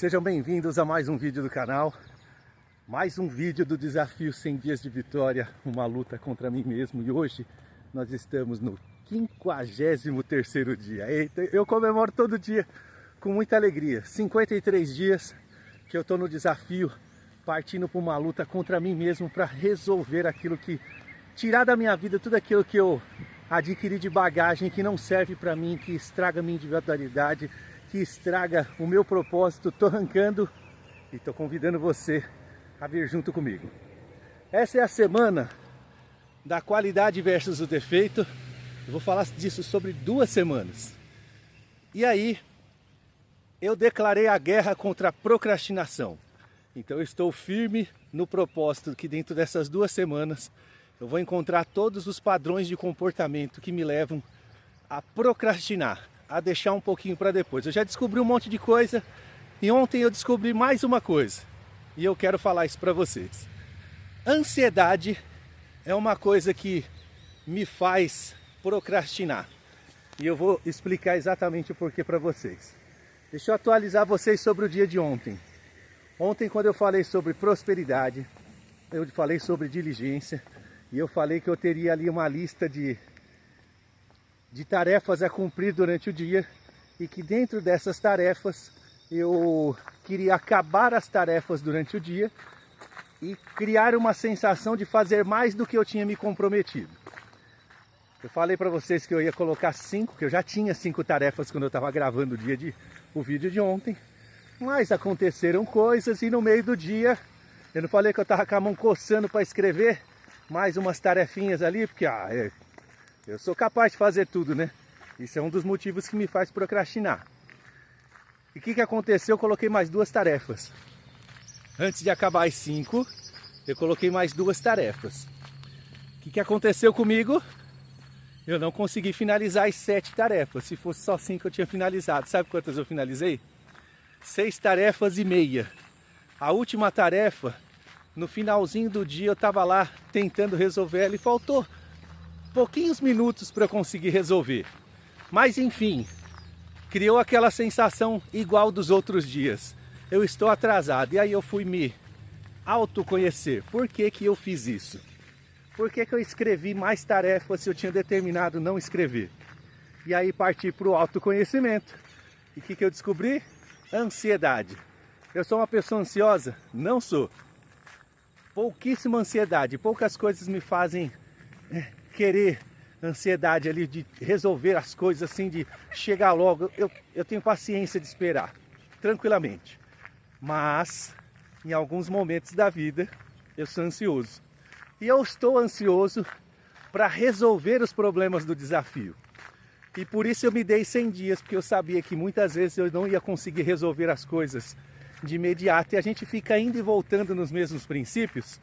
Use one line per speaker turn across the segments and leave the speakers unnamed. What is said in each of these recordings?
Sejam bem-vindos a mais um vídeo do canal. Mais um vídeo do desafio 100 dias de vitória, uma luta contra mim mesmo. E hoje nós estamos no 53º dia. Eita, eu comemoro todo dia com muita alegria. 53 dias que eu estou no desafio, partindo para uma luta contra mim mesmo para resolver aquilo que... tirar da minha vida tudo aquilo que eu adquiri de bagagem que não serve para mim, que estraga minha individualidade, que estraga o meu propósito. Estou arrancando e estou convidando você a vir junto comigo. Essa é a semana da qualidade versus o defeito. Eu vou falar disso sobre 2 semanas. E aí, eu declarei a guerra contra a procrastinação. Então eu estou firme no propósito que dentro dessas 2 semanas eu vou encontrar todos os padrões de comportamento que me levam a procrastinar, a deixar um pouquinho para depois. Eu já descobri um monte de coisa e ontem eu descobri mais uma coisa. E eu quero falar isso para vocês. Ansiedade é uma coisa que me faz procrastinar. E eu vou explicar exatamente o porquê para vocês. Deixa eu atualizar vocês sobre o dia de ontem. Ontem, quando eu falei sobre prosperidade, eu falei sobre diligência, e eu falei que eu teria ali uma lista de tarefas a cumprir durante o dia, e que dentro dessas tarefas eu queria acabar as tarefas durante o dia e criar uma sensação de fazer mais do que eu tinha me comprometido. Eu falei para vocês que eu ia colocar 5, que eu já tinha 5 tarefas quando eu estava gravando o vídeo de ontem, mas aconteceram coisas e no meio do dia, eu não falei que eu estava com a mão coçando para escrever mais umas tarefinhas ali, porque eu sou capaz de fazer tudo, né? Isso é um dos motivos que me faz procrastinar. E o que aconteceu? Eu coloquei mais 2 tarefas. Antes de acabar as 5, eu coloquei mais 2 tarefas. O que aconteceu comigo? Eu não consegui finalizar as 7 tarefas. Se fosse só 5 eu tinha finalizado. Sabe quantas eu finalizei? 6 tarefas e meia. A última tarefa, no finalzinho do dia eu estava lá tentando resolver ela e faltou pouquinhos minutos para eu conseguir resolver. Mas enfim, criou aquela sensação igual dos outros dias. Eu estou atrasado. E aí eu fui me autoconhecer. Por que que eu fiz isso? Por que que eu escrevi mais tarefas se eu tinha determinado não escrever? E aí parti para o autoconhecimento. E o que eu descobri? Ansiedade. Eu sou uma pessoa ansiosa? Não sou. Pouquíssima ansiedade. Poucas coisas me fazem querer ansiedade ali de resolver as coisas assim, de chegar logo. Eu tenho paciência de esperar, tranquilamente. Mas, em alguns momentos da vida, eu sou ansioso. E eu estou ansioso para resolver os problemas do desafio. E por isso eu me dei 100 dias, porque eu sabia que muitas vezes eu não ia conseguir resolver as coisas de imediato. E a gente fica indo e voltando nos mesmos princípios,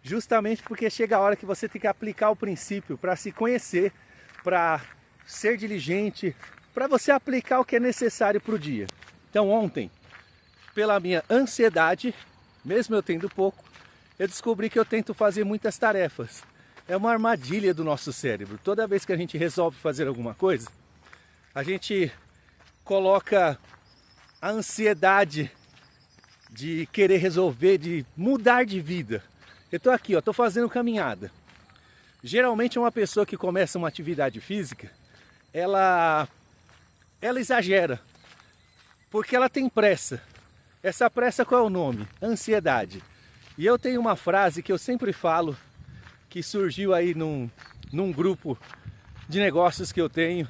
justamente porque chega a hora que você tem que aplicar o princípio para se conhecer, para ser diligente, para você aplicar o que é necessário para o dia. Então ontem, pela minha ansiedade, mesmo eu tendo pouco, eu descobri que eu tento fazer muitas tarefas. É uma armadilha do nosso cérebro. Toda vez que a gente resolve fazer alguma coisa, a gente coloca a ansiedade de querer resolver, de mudar de vida. Eu estou aqui, estou fazendo caminhada. Geralmente uma pessoa que começa uma atividade física, ela exagera, porque ela tem pressa. Essa pressa qual é o nome? Ansiedade. E eu tenho uma frase que eu sempre falo, que surgiu aí num grupo de negócios que eu tenho,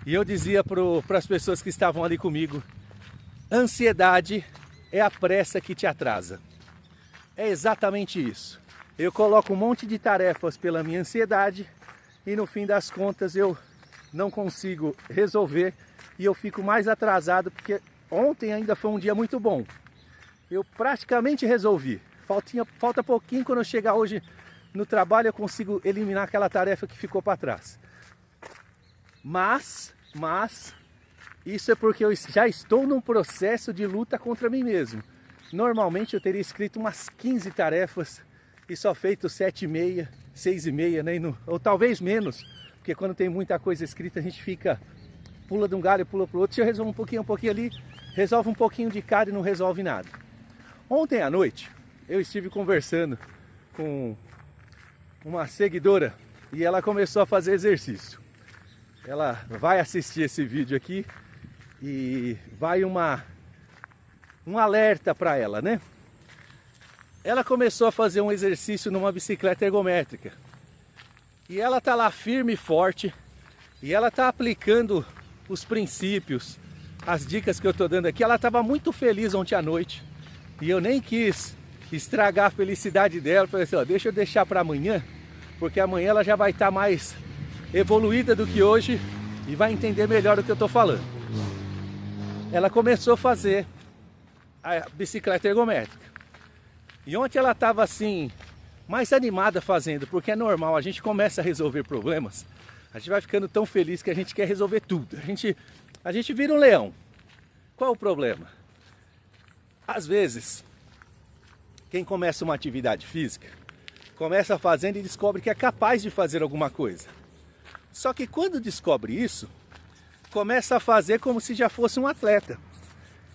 e eu dizia para as pessoas que estavam ali comigo: ansiedade é a pressa que te atrasa. É exatamente isso. Eu coloco um monte de tarefas pela minha ansiedade e no fim das contas eu não consigo resolver e eu fico mais atrasado, porque ontem ainda foi um dia muito bom. Eu praticamente resolvi. Falta pouquinho, quando eu chegar hoje no trabalho eu consigo eliminar aquela tarefa que ficou para trás. Mas isso é porque eu já estou num processo de luta contra mim mesmo. Normalmente eu teria escrito umas 15 tarefas e só feito 7,5, 6,5, né? Ou talvez menos, porque quando tem muita coisa escrita a gente pula de um galho, pula para o outro. Deixa eu resolver um pouquinho ali, resolve um pouquinho de cada e não resolve nada. Ontem à noite eu estive conversando com uma seguidora e ela começou a fazer exercício. Ela vai assistir esse vídeo aqui e vai um alerta para ela, né? Ela começou a fazer um exercício numa bicicleta ergométrica. E ela tá lá firme e forte. E ela tá aplicando os princípios, as dicas que eu tô dando aqui. Ela estava muito feliz ontem à noite. E eu nem quis estragar a felicidade dela. Falei assim, ó, deixa eu deixar para amanhã. Porque amanhã ela já vai estar mais evoluída do que hoje. E vai entender melhor o que eu tô falando. Ela começou a fazer a bicicleta ergométrica. E ontem ela estava assim, mais animada fazendo, porque é normal, a gente começa a resolver problemas, a gente vai ficando tão feliz que a gente quer resolver tudo. A gente vira um leão. Qual o problema? Às vezes, quem começa uma atividade física, começa fazendo e descobre que é capaz de fazer alguma coisa. Só que quando descobre isso, começa a fazer como se já fosse um atleta.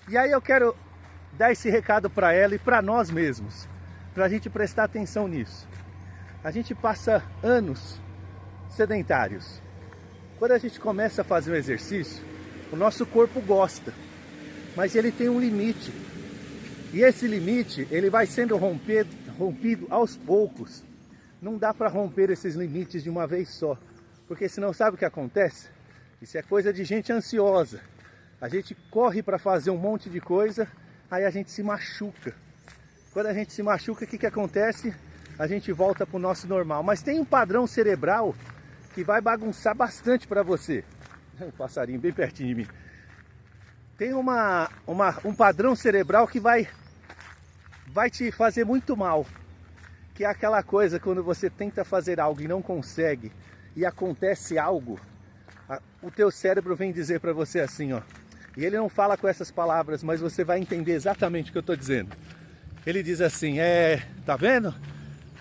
E aí eu quero dar esse recado para ela e para nós mesmos, para a gente prestar atenção nisso. A gente passa anos sedentários. Quando a gente começa a fazer um exercício, o nosso corpo gosta, mas ele tem um limite. E esse limite, ele vai sendo rompido aos poucos. Não dá para romper esses limites de uma vez só, porque senão sabe o que acontece? Isso é coisa de gente ansiosa. A gente corre para fazer um monte de coisa, aí a gente se machuca. Quando a gente se machuca, o que acontece? A gente volta para o nosso normal. Mas tem um padrão cerebral que vai bagunçar bastante para você. Um passarinho bem pertinho de mim. Tem um padrão cerebral que vai te fazer muito mal. Que é aquela coisa quando você tenta fazer algo e não consegue, e acontece algo, o teu cérebro vem dizer para você assim, ó. E ele não fala com essas palavras, mas você vai entender exatamente o que eu estou dizendo. Ele diz assim, tá vendo?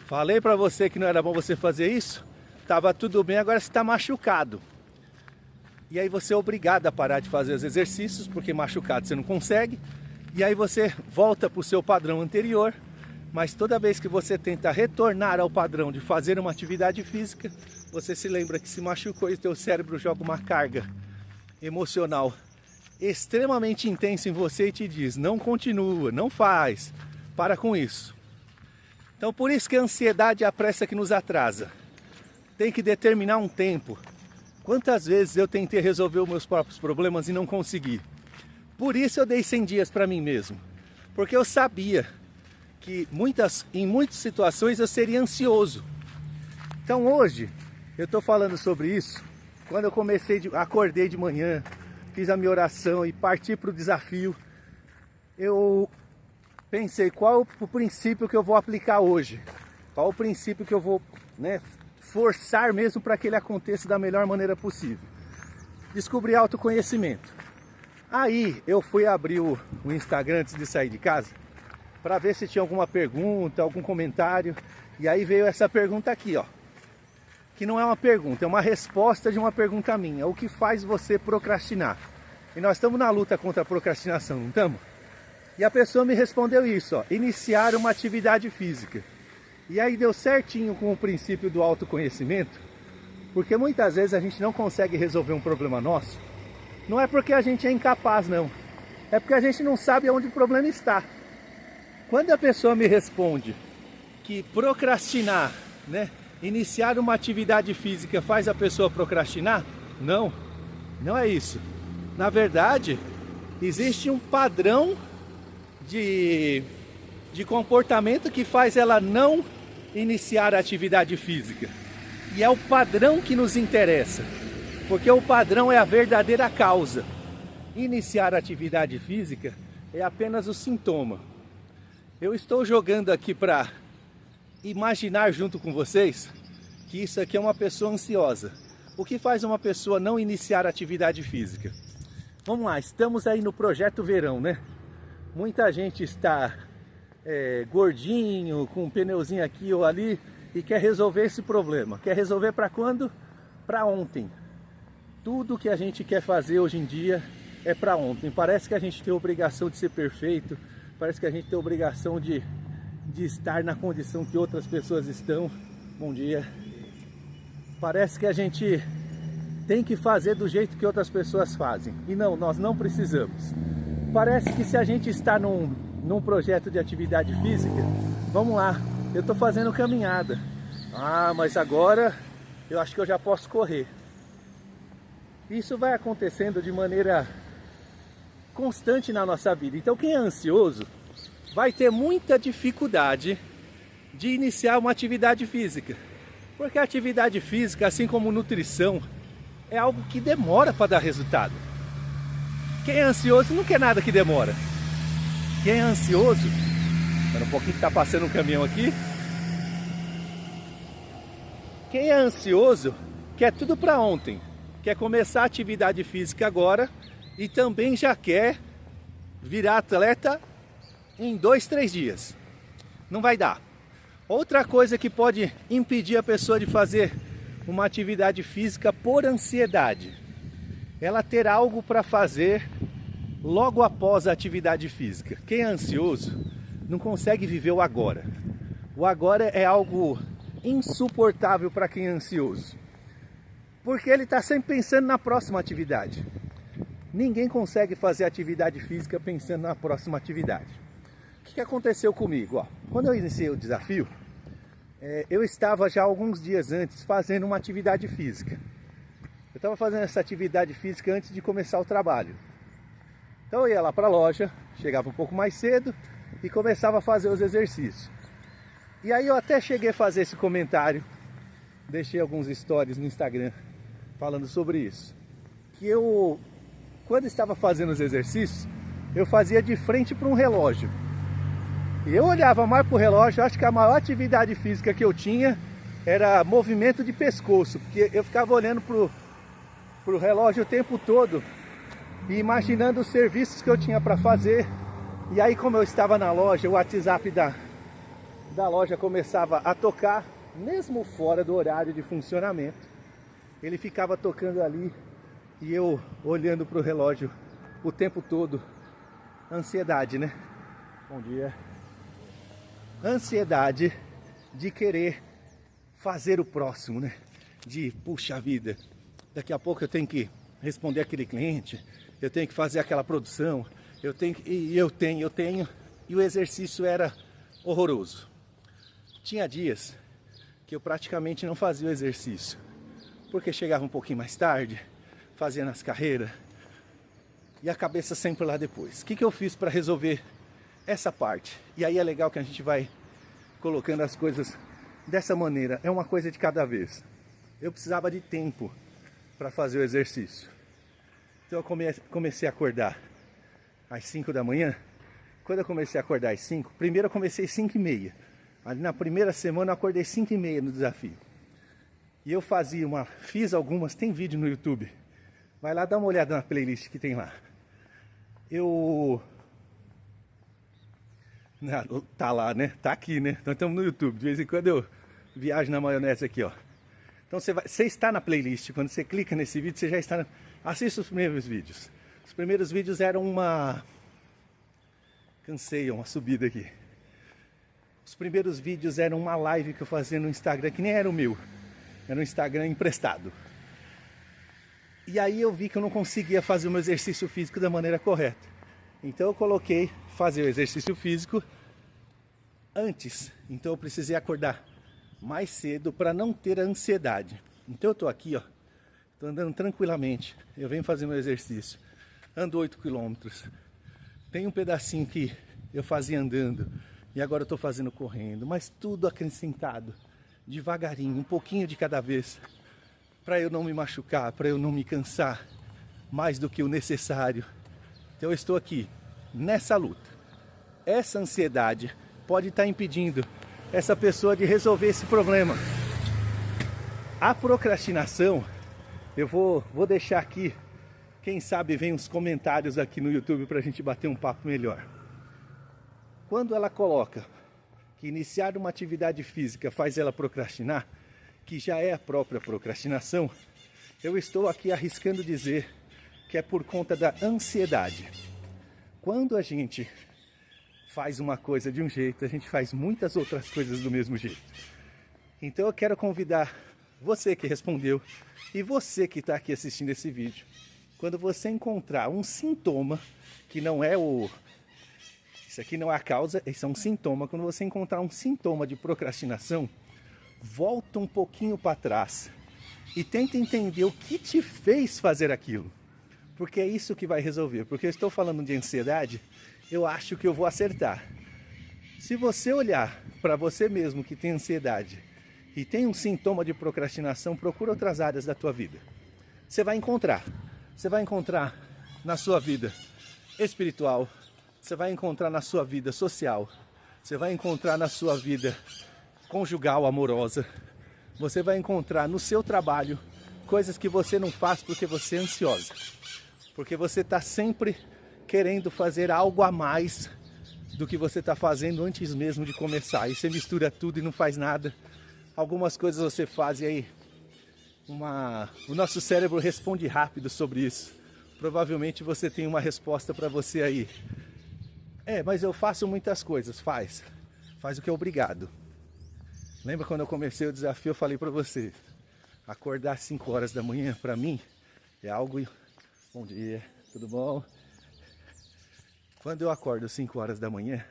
Falei para você que não era bom você fazer isso, tava tudo bem, agora você está machucado. E aí você é obrigado a parar de fazer os exercícios, porque machucado você não consegue. E aí você volta para o seu padrão anterior, mas toda vez que você tenta retornar ao padrão de fazer uma atividade física, você se lembra que se machucou e o teu cérebro joga uma carga emocional extremamente intenso em você e te diz, não continua, não faz, para com isso. Então por isso que a ansiedade é a pressa que nos atrasa. Tem que determinar um tempo. Quantas vezes eu tentei resolver os meus próprios problemas e não consegui? Por isso eu dei 100 dias para mim mesmo. Porque eu sabia que em muitas situações eu seria ansioso. Então hoje eu estou falando sobre isso. Quando eu acordei de manhã, fiz a minha oração e parti para o desafio, eu pensei qual o princípio que eu vou aplicar hoje, qual o princípio que eu vou, forçar mesmo para que ele aconteça da melhor maneira possível. Descobri autoconhecimento. Aí eu fui abrir o Instagram antes de sair de casa para ver se tinha alguma pergunta, algum comentário, e aí veio essa pergunta aqui, ó. Que não é uma pergunta, é uma resposta de uma pergunta minha. O que faz você procrastinar? E nós estamos na luta contra a procrastinação, não estamos? E a pessoa me respondeu isso, ó, iniciar uma atividade física. E aí deu certinho com o princípio do autoconhecimento, porque muitas vezes a gente não consegue resolver um problema nosso. Não é porque a gente é incapaz, não. É porque a gente não sabe onde o problema está. Quando a pessoa me responde que procrastinar, iniciar uma atividade física faz a pessoa procrastinar? Não, não é isso. Na verdade, existe um padrão de comportamento que faz ela não iniciar a atividade física. E é o padrão que nos interessa, porque o padrão é a verdadeira causa. Iniciar a atividade física é apenas o sintoma. Eu estou jogando aqui para imaginar junto com vocês que isso aqui é uma pessoa ansiosa. O que faz uma pessoa não iniciar atividade física? Vamos lá, estamos aí no projeto verão, Muita gente está gordinho, com um pneuzinho aqui ou ali e quer resolver esse problema. Quer resolver para quando? Para ontem. Tudo que a gente quer fazer hoje em dia é para ontem. Parece que a gente tem a obrigação de ser perfeito, parece que a gente tem a obrigação de estar na condição que outras pessoas estão. Bom dia. Parece que a gente tem que fazer do jeito que outras pessoas fazem. E não, nós não precisamos. Parece que se a gente está num projeto de atividade física, vamos lá, eu estou fazendo caminhada. Ah, mas agora eu acho que eu já posso correr. Isso vai acontecendo de maneira constante na nossa vida. Então quem é ansioso vai ter muita dificuldade de iniciar uma atividade física. Porque a atividade física, assim como nutrição, é algo que demora para dar resultado. Quem é ansioso não quer nada que demora. Quem é ansioso... Espera um pouquinho que está passando um caminhão aqui. Quem é ansioso quer tudo para ontem. Quer começar a atividade física agora e também já quer virar atleta em 2, 3 dias. Não vai dar. Outra coisa que pode impedir a pessoa de fazer uma atividade física por ansiedade. Ela ter algo para fazer logo após a atividade física. Quem é ansioso não consegue viver o agora. O agora é algo insuportável para quem é ansioso. Porque ele está sempre pensando na próxima atividade. Ninguém consegue fazer atividade física pensando na próxima atividade. O que aconteceu comigo? Ó, quando eu iniciei o desafio, eu estava já alguns dias antes fazendo uma atividade física. Eu estava fazendo essa atividade física antes de começar o trabalho. Então eu ia lá para a loja, chegava um pouco mais cedo e começava a fazer os exercícios. E aí eu até cheguei a fazer esse comentário, deixei alguns stories no Instagram falando sobre isso. Que eu, quando estava fazendo os exercícios, eu fazia de frente para um relógio. E eu olhava mais para o relógio, acho que a maior atividade física que eu tinha era movimento de pescoço, porque eu ficava olhando para o relógio o tempo todo e imaginando os serviços que eu tinha para fazer. E aí, como eu estava na loja, o WhatsApp da loja começava a tocar, mesmo fora do horário de funcionamento. Ele ficava tocando ali e eu olhando para o relógio o tempo todo. Ansiedade, né? Bom dia. Ansiedade de querer fazer o próximo, né? De, puxa vida, daqui a pouco eu tenho que responder aquele cliente, eu tenho que fazer aquela produção, eu tenho, e o exercício era horroroso. Tinha dias que eu praticamente não fazia o exercício, porque chegava um pouquinho mais tarde, fazia nas carreiras, e a cabeça sempre lá depois. O que eu fiz para resolver essa parte? E aí é legal que a gente vai colocando as coisas dessa maneira, é uma coisa de cada vez. Eu precisava de tempo para fazer o exercício. Então eu comecei a acordar às 5 da manhã. Quando eu comecei a acordar às 5, primeiro eu comecei às 5h30. Ali na primeira semana eu acordei 5h30 no desafio. E eu fiz algumas, tem vídeo no YouTube. Vai lá dar uma olhada na playlist que tem lá. Tá lá, né? Tá aqui, né? Nós estamos no YouTube. De vez em quando eu viajo na maionese aqui, ó. Então você está na playlist. Quando você clica nesse vídeo, você já está... Assista os primeiros vídeos. Os primeiros vídeos eram Cansei, uma subida aqui. Os primeiros vídeos eram uma live que eu fazia no Instagram, que nem era o meu. Era um Instagram emprestado. E aí eu vi que eu não conseguia fazer o meu exercício físico da maneira correta. Então eu coloquei fazer o exercício físico antes. Então eu precisei acordar mais cedo para não ter ansiedade. Então eu tô aqui, ó, tô andando tranquilamente. Eu venho fazer meu exercício. Ando 8 quilômetros. Tem um pedacinho que eu fazia andando e agora eu tô fazendo correndo, mas tudo acrescentado, devagarinho, um pouquinho de cada vez, para eu não me machucar, para eu não me cansar mais do que o necessário. Então eu estou aqui, nessa luta. Essa ansiedade pode estar impedindo essa pessoa de resolver esse problema. A procrastinação, eu vou deixar aqui, quem sabe vem uns comentários aqui no YouTube para a gente bater um papo melhor. Quando ela coloca que iniciar uma atividade física faz ela procrastinar, que já é a própria procrastinação, eu estou aqui arriscando dizer que é por conta da ansiedade. Quando a gente faz uma coisa de um jeito, a gente faz muitas outras coisas do mesmo jeito. Então eu quero convidar você que respondeu e você que está aqui assistindo esse vídeo, quando você encontrar um sintoma, que não é o... Isso aqui não é a causa, esse é um sintoma. Quando você encontrar um sintoma de procrastinação, volta um pouquinho para trás e tenta entender o que te fez fazer aquilo. Porque é isso que vai resolver. Porque eu estou falando de ansiedade, eu acho que eu vou acertar. Se você olhar para você mesmo que tem ansiedade e tem um sintoma de procrastinação, procura outras áreas da tua vida. Você vai encontrar. Você vai encontrar na sua vida espiritual, você vai encontrar na sua vida social, você vai encontrar na sua vida conjugal, amorosa, você vai encontrar no seu trabalho coisas que você não faz porque você é ansiosa. Porque você está sempre querendo fazer algo a mais do que você está fazendo antes mesmo de começar. E você mistura tudo e não faz nada. Algumas coisas você faz e aí o nosso cérebro responde rápido sobre isso. Provavelmente você tem uma resposta para você aí. Mas eu faço muitas coisas. Faz o que é obrigado. Lembra quando eu comecei o desafio, eu falei para você, acordar às 5 horas da manhã para mim é algo... Bom dia, tudo bom? Quando eu acordo às 5 horas da manhã,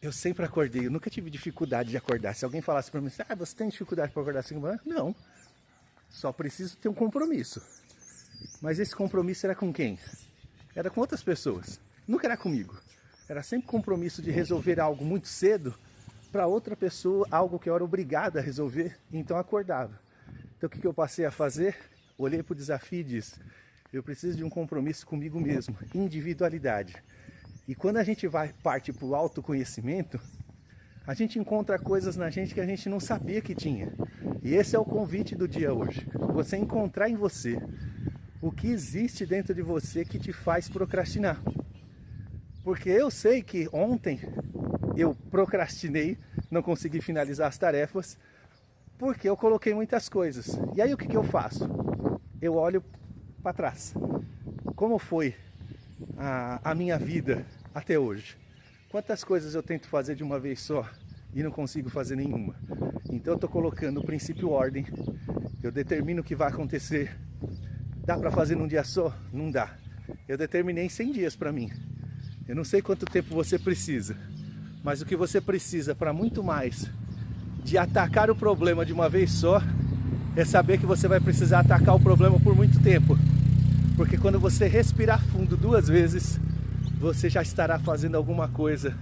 eu sempre acordei, eu nunca tive dificuldade de acordar. Se alguém falasse para mim, você tem dificuldade para acordar às 5 horas? Não, só preciso ter um compromisso. Mas esse compromisso era com quem? Era com outras pessoas, nunca era comigo. Era sempre compromisso de resolver algo muito cedo para outra pessoa, algo que eu era obrigado a resolver, então eu acordava. Então o que eu passei a fazer? Olhei para o desafio e disse, eu preciso de um compromisso comigo mesmo, individualidade. E quando a gente parte para o autoconhecimento, a gente encontra coisas na gente que a gente não sabia que tinha. E esse é o convite do dia hoje. Você encontrar em você o que existe dentro de você que te faz procrastinar. Porque eu sei que ontem eu procrastinei, não consegui finalizar as tarefas, porque eu coloquei muitas coisas. E aí o que eu faço? Eu olho para trás. Como foi a minha vida até hoje? Quantas coisas eu tento fazer de uma vez só e não consigo fazer nenhuma? Então eu estou colocando o princípio ordem. Eu determino o que vai acontecer. Dá para fazer num dia só? Não dá. Eu determinei 100 dias para mim. Eu não sei quanto tempo você precisa, mas o que você precisa para muito mais de atacar o problema de uma vez só é saber que você vai precisar atacar o problema por muito tempo. Porque quando você respirar fundo 2 vezes, você já estará fazendo alguma coisa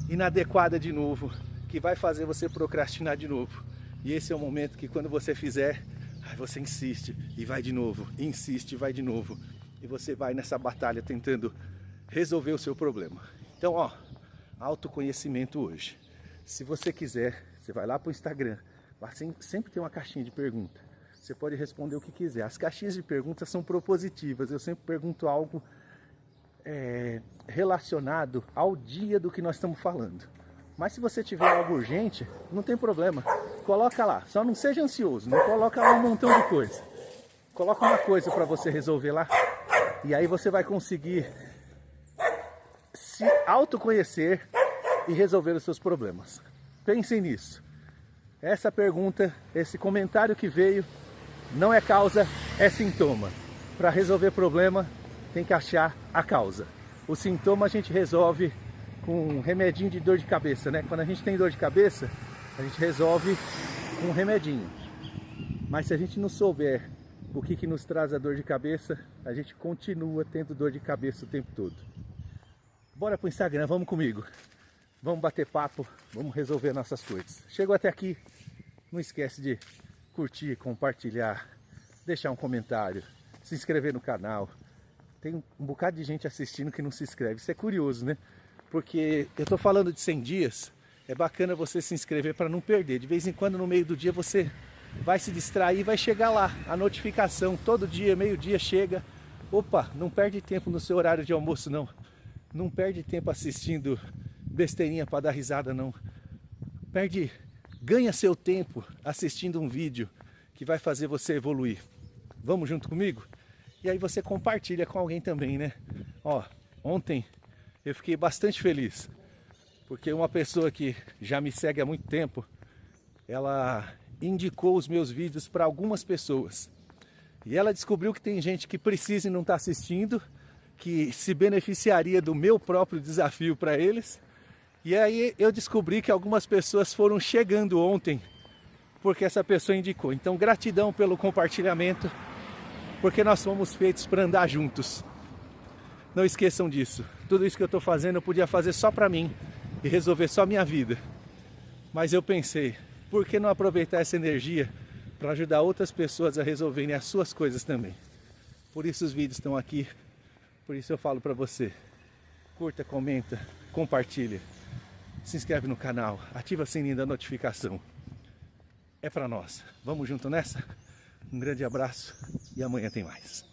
inadequada de novo, que vai fazer você procrastinar de novo. E esse é o momento que quando você fizer, você insiste e vai de novo, insiste e vai de novo. E você vai nessa batalha tentando resolver o seu problema. Então, autoconhecimento hoje. Se você quiser, você vai lá para o Instagram, lá sempre tem uma caixinha de pergunta. Você pode responder o que quiser. As caixinhas de perguntas são propositivas. Eu sempre pergunto algo relacionado ao dia do que nós estamos falando. Mas se você tiver algo urgente, não tem problema. Coloca lá. Só não seja ansioso. Não coloca lá um montão de coisa. Coloca uma coisa para você resolver lá. E aí você vai conseguir se autoconhecer e resolver os seus problemas. Pensem nisso. Essa pergunta, esse comentário que veio, não é causa, é sintoma. Para resolver problema, tem que achar a causa. O sintoma a gente resolve com um remedinho de dor de cabeça, né? Quando a gente tem dor de cabeça, a gente resolve com um remedinho. Mas se a gente não souber o que nos traz a dor de cabeça, a gente continua tendo dor de cabeça o tempo todo. Bora pro Instagram, vamos comigo. Vamos bater papo, vamos resolver nossas coisas. Chegou até aqui, não esquece de curtir, compartilhar, deixar um comentário, se inscrever no canal. Tem um bocado de gente assistindo que não se inscreve. Isso é curioso, né? Porque eu tô falando de 100 dias, é bacana você se inscrever para não perder. De vez em quando, no meio do dia, você vai se distrair e vai chegar lá. A notificação, todo dia, meio-dia, chega. Opa, não perde tempo no seu horário de almoço, não. Não perde tempo assistindo besteirinha para dar risada, não. Ganha seu tempo assistindo um vídeo que vai fazer você evoluir. Vamos junto comigo? E aí você compartilha com alguém também, né? Ó, ontem eu fiquei bastante feliz, porque uma pessoa que já me segue há muito tempo, ela indicou os meus vídeos para algumas pessoas. E ela descobriu que tem gente que precisa e não está assistindo, que se beneficiaria do meu próprio desafio para eles. E aí eu descobri que algumas pessoas foram chegando ontem, porque essa pessoa indicou. Então gratidão pelo compartilhamento, porque nós fomos feitos para andar juntos. Não esqueçam disso. Tudo isso que eu estou fazendo eu podia fazer só para mim e resolver só a minha vida. Mas eu pensei, por que não aproveitar essa energia para ajudar outras pessoas a resolverem as suas coisas também? Por isso os vídeos estão aqui, por isso eu falo para você. Curta, comenta, compartilha, se inscreve no canal, ativa o sininho da notificação. É para nós. Vamos junto nessa? Um grande abraço e amanhã tem mais.